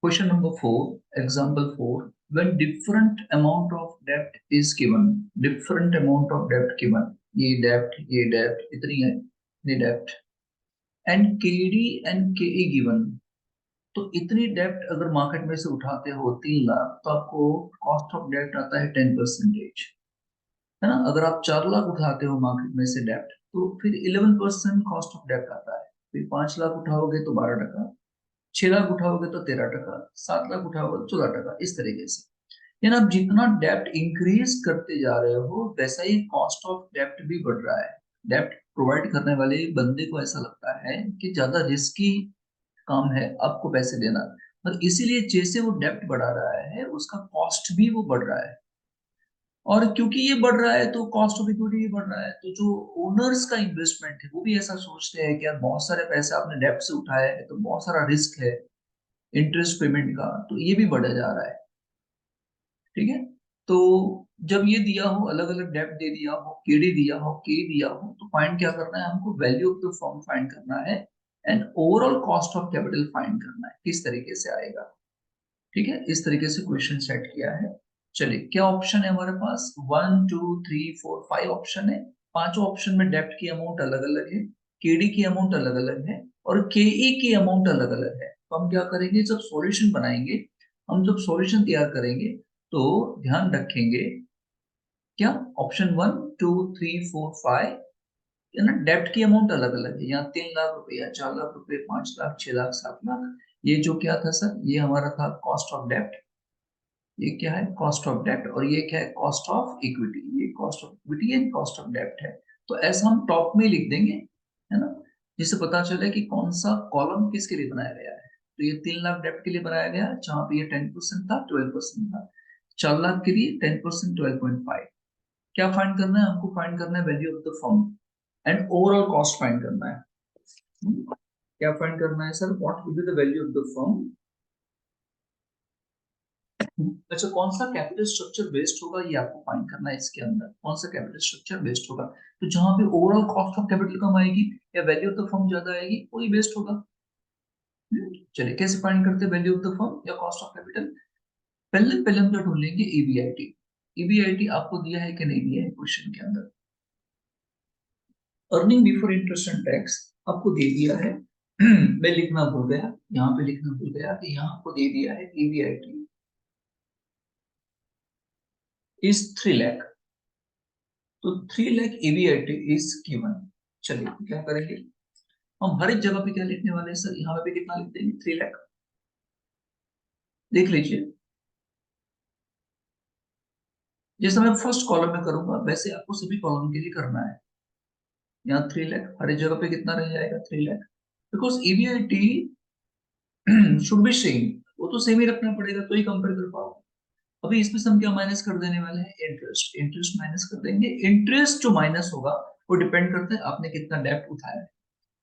Question number 4, example 4. When different amount of debt is given, different amount of debt given, ये debt, इतनी है, ये debt, and KD and KE given. तो इतनी डेप्ट अगर market में से उठाते हो 3 लाख, तो आपको कॉस्ट ऑफ डेप्ट आता है 10%, है ना। अगर आप 4 लाख उठाते हो मार्केट में से डेप्ट, तो फिर 11% कॉस्ट ऑफ डेप्ट आता है। फिर 5 लाख उठाओगे तो 12%, 6 लाख उठाओगे तो 13%, 7 लाख उठाओगे तो 14%, इस तरीके से। यानी आप जितना डेप्ट इंक्रीज करते जा रहे हो, वैसा ही कॉस्ट ऑफ डेप्ट भी बढ़ रहा है। डेप्ट प्रोवाइड करने वाले बंदे को ऐसा लगता है कि ज्यादा रिस्की काम है आपको पैसे देना, और इसीलिए जैसे वो डेप्ट बढ़ा रहा है, उसका कॉस्ट भी वो बढ़ रहा है। और क्योंकि ये बढ़ रहा है तो कॉस्ट ऑफ इक्विटी भी बढ़ रहा है। तो जो ओनर्स का इन्वेस्टमेंट है, वो भी ऐसा सोचते हैं कि यार बहुत सारे पैसे आपने डेप्ट से उठाए हैं, तो बहुत सारा रिस्क है इंटरेस्ट पेमेंट का, तो ये भी बढ़ा जा रहा है। ठीक है। तो जब ये दिया हो, अलग अलग डेप्ट दे दिया हो, केडी दिया हो, के दिया हो, तो फाइंड क्या करना है हमको? Value of the firm find करना है, and overall cost of capital find करना है। किस तरीके से आएगा? ठीक है, इस तरीके से क्वेश्चन सेट किया है। चलिए, क्या ऑप्शन है हमारे पास? 1 2 3 4 5 ऑप्शन है। पांचों ऑप्शन में डेप्ट की अमाउंट अलग अलग है, केडी की अमाउंट अलग अलग है, और केई की अमाउंट अलग अलग है। तो हम क्या करेंगे, जब सॉल्यूशन बनाएंगे, हम जब सॉल्यूशन तैयार करेंगे, तो ध्यान रखेंगे क्या, ऑप्शन 1 2 3 4 5, है ना, डेप्ट की अमाउंट अलग अलग है। यहाँ 3 लाख रुपए या 4 लाख रुपए, 5 लाख, 6 लाख, 7 लाख। ये जो क्या था सर, ये हमारा था कॉस्ट ऑफ डेप्ट। ये क्या है? कॉस्ट ऑफ डेप्ट। और ये क्या है? Cost of equity. ये cost of equity and cost of डेप्ट है। तो ऐसा हम टॉप में लिख देंगे, है ना, जिससे पता चले कि कौन सा कॉलम किसके लिए बनाया गया है। तो ये 3 लाख डेप्ट के लिए बनाया गया, जहां पे ये 10% था, 12% था। 4 लाख के लिए 10%, 12.5। क्या फाइंड करना है हमको? फाइंड करना है value of the firm and overall cost find करना है। क्या फाइंड करना है sir? What will be the value of the firm. अच्छा, कौन सा कैपिटल स्ट्रक्चर बेस्ड होगा, ये आपको फाइंड करना है। इसके अंदर कौन सा कैपिटल स्ट्रक्चर बेस्ड होगा, तो जहां पे ओवरऑल कॉस्ट ऑफ कैपिटल कम आएगी या वैल्यू ऑफ द फर्म ज्यादा आएगी, वही बेस्ड होगा। चलिए, कैसे फाइंड करते हैं वैल्यू ऑफ द फर्म या कॉस्ट ऑफ कैपिटल? पहले पहले हम क्या ढूंढ लेंगे? ईबीआईटी। ईबीआईटी आपको दिया है कि नहीं दिया है क्वेश्चन के अंदर? Earning before interest and tax आपको दे दिया है। मैं लिखना भूल गया, यहाँ पे लिखना भूल गया कि यहाँ आपको दे दिया है ईबीआईटी इज 3 लाख। तो 3 लाख ईबीआईटी इज गिवन। चलिए, क्या करेंगे हम? हर एक जगह पे क्या लिखने वाले हैं सर? यहाँ पे कितना लिख देंगे? 3 लाख। देख लीजिए, जैसे मैं फर्स्ट कॉलम में करूंगा, वैसे आपको सभी कॉलम के लिए करना है। यहाँ 3 लाख, हर एक जगह पे कितना रह जाएगा? 3 lakh. Because EBIT should be same, वो तो सेम ही रखना पड़ेगा, तो ही कंपेयर कर पाओगे। अभी इसमें से हम क्या माइनस कर देने वाले हैं? इंटरेस्ट। इंटरेस्ट माइनस कर देंगे। इंटरेस्ट जो माइनस होगा, वो डिपेंड करता है आपने कितना डेप्ट उठाया है।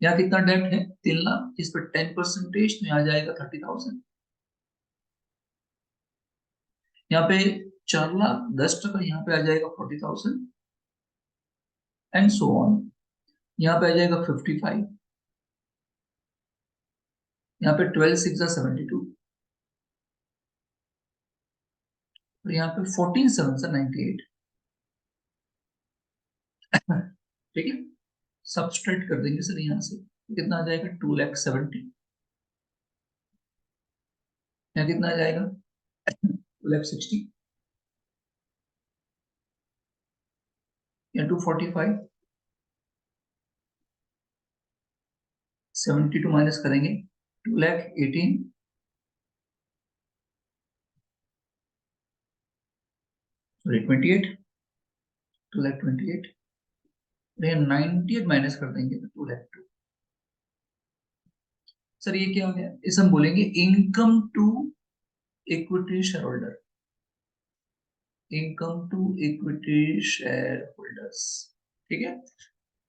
यहाँ कितना डेप्ट है? 3 लाख। इस पर 10%, तो यहाँ जाएगा 30,000। यहाँ पे 4 लाख, 10%, यहाँ पे आ जाएगा 40,000, एंड सो ऑन। यहाँ पे आ जाएगा 55, यहाँ पे 12 6 72, और यहाँ पे 14 7 98। ठीक है, सब्सट्रैक्ट कर देंगे सर यहाँ से, कितना आ जाएगा? 2,70,000। यहाँ कितना आ जाएगा? 2,60,000, या 245। 72 माइनस करेंगे, 2,18,000, सॉरी 28, 2,28,000। 98 माइनस कर देंगे तो 2,02,000। सर ये क्या हो गया? इसे हम बोलेंगे income to equity shareholder. Income to equity shareholders. ठीक है।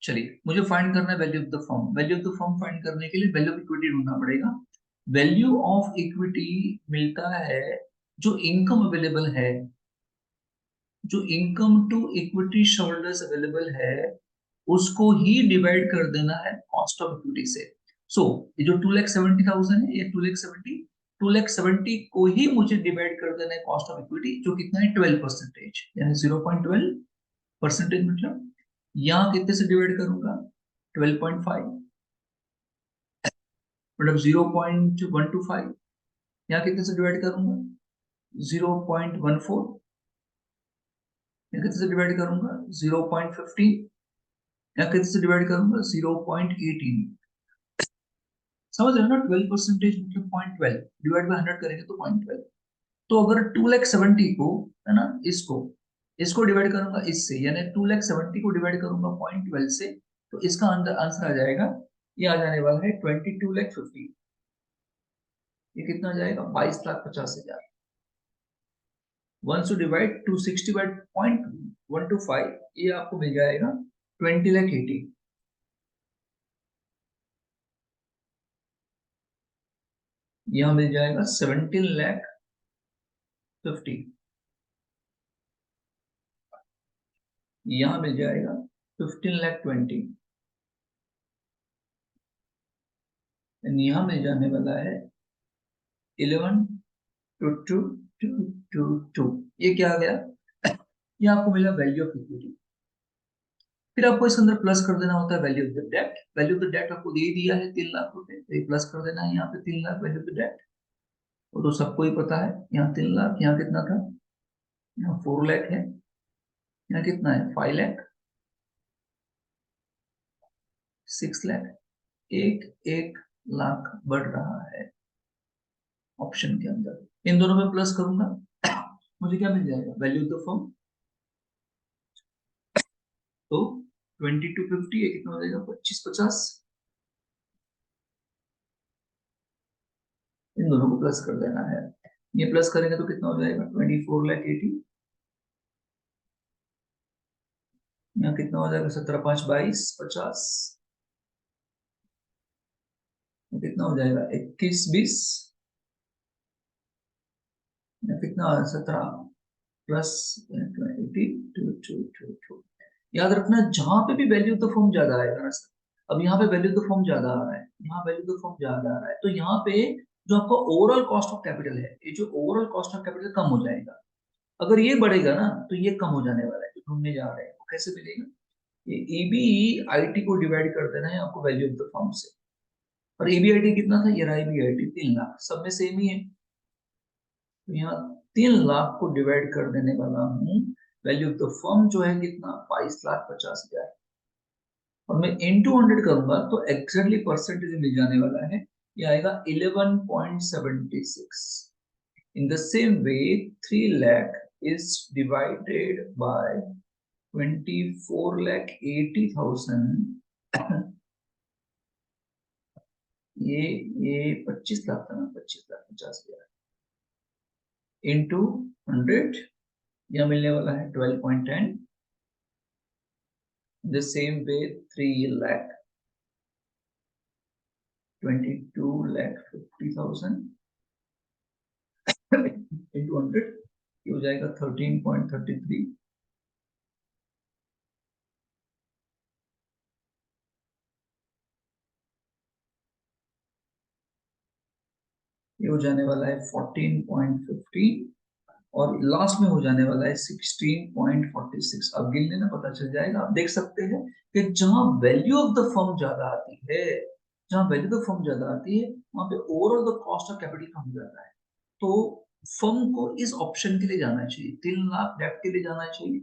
चलिए, मुझे फाइंड करना है value of the firm. Value of the firm find करने के लिए वैल्यू ऑफ इक्विटी ढूंढना पड़ेगा। वैल्यू ऑफ इक्विटी मिलता है, जो इनकम अवेलेबल है, जो income to equity shareholders available है, उसको ही डिवाइड कर देना है कॉस्ट ऑफ इक्विटी से। सो ये जो 2,70,000 है, ये 2,70,000, 2,70,000 को ही मुझे डिवाइड कर देना है कॉस्ट ऑफ इक्विटी, जो कितना है 12%, यानी 0.12%। मतलब यहाँ कितने से डिवाइड करूंगा 12.5, मतलब 0.125। यहाँ कितने से डिवाइड करूंगा 0.14। यहाँ कितने से डिवाइड करूंगा 0.15। यहाँ कितने से डिवाइड करूंगा 0.18। समझ रहे हो ना, 12% मतलब 0.12 डिवाइड बाय 100 करेंगे तो 0.12। तो अगर 2,70,000 को, है ना, इसको इसको डिवाइड करूंगा इससे, यानी 2,70,000 को डिवाइड करूंगा 0.12 से, तो इसका आंसर आ जाएगा, ये आ जाने वाला है 22,50,000। ये कितना आ जाएगा 22,50,000। वंस यू डिवाइड 260 बाय 0.125, ये आपको मिल जाएगा 20,80,000। यहाँ मिल जाएगा 17,50,000। यहाँ मिल जाएगा 15,20,000। यहाँ मिल जाने वाला है 11,22,2222। ये क्या आ गया, ये आपको मिला वैल्यू ऑफ इक्विटी। फिर आपको इसके अंदर प्लस कर देना होता है value of the debt. Value of the debt आपको दे दिया है 3,00,000 रुपए, तो ये प्लस कर देना है यहाँ पे 3,00,000 वैल्यू ऑफ द डेट। वो तो सबको ही पता है, यहाँ 3,00,000, यहाँ कितना था, यहाँ 4,00,000 है, यहाँ कितना है 5,00,000, 6,00,000। एक एक लाख बढ़ रहा है ऑप्शन के अंदर। इन दोनों में प्लस करूंगा मुझे क्या मिल जाएगा वैल्यू ऑफ द फर्म। तो 2250, ये कितना हो जाएगा 2550। इन दोनों को प्लस कर देना है। ये प्लस करेंगे तो कितना हो जाएगा 24,80,000। यहाँ कितना हो जाएगा 17,5,22,50। कितना हो जाएगा 21,20। कितना 17 प्लस 20। याद रखना, जहां पे भी वैल्यू ऑफ द फर्म ज्यादा आएगा ना सर, अब यहाँ पे वैल्यू ऑफ द फर्म ज्यादा आ रहा है, यहाँ वैल्यू ऑफ द फर्म ज्यादा आ रहा है, तो यहाँ पे जो आपका ओवरऑल कॉस्ट ऑफ कैपिटल है, ये जो ओवरऑल कॉस्ट ऑफ कैपिटल कम हो जाएगा। अगर ये बढ़ेगा ना तो ये कम हो जाने वाला है, जो ढूंढने जा रहे हैं वो कैसे मिलेगा। ये EBIT को डिवाइड कर देना है आपको वैल्यू ऑफ द फर्म से। और EBIT कितना था, ये रहा EBIT 3,00,000, सब में सेम ही है। तो यहाँ 3,00,000 को डिवाइड कर देने वाला हूँ। वैल्यू ऑफ द फर्म जो है कितना 22,50,000, और मैं इनटू 100 करूंगा तो एग्जैक्टली परसेंटेज मिल जाने वाला है, ये आएगा 11.76। In the same way 3,00,000 is divided by 24,80,000। ये 25,00,000 था ना, 25,50,000 इंटू 100, यह मिलने वाला है 12.10। द सेम वे 3,00,000 22,50,000 इंटू 100, ये हो जाएगा 13.33। ये हो जाने वाला है 14.15, और लास्ट में हो जाने वाला है 16.46। अब गिन लेना, पता चल जाएगा। आप देख सकते हैं कि जहां वैल्यू ऑफ द फर्म ज्यादा आती है, जहां वैल्यू ऑफ द फर्म ज्यादा आती है, वहां पे overall the cost of capital कम हो जाता है। तो फर्म को इस ऑप्शन के लिए जाना चाहिए, 3,00,000 डेप्ट के लिए जाना चाहिए,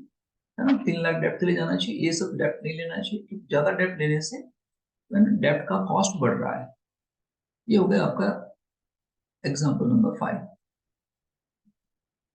है ना, 3,00,000 डेप्ट के लिए जाना चाहिए। ये सब डेप्ट नहीं लेना चाहिए, क्योंकि ज्यादा डेप्ट लेने से डेप्ट का कॉस्ट बढ़ रहा है। ये हो गया आपका एग्जाम्पल नंबर 5।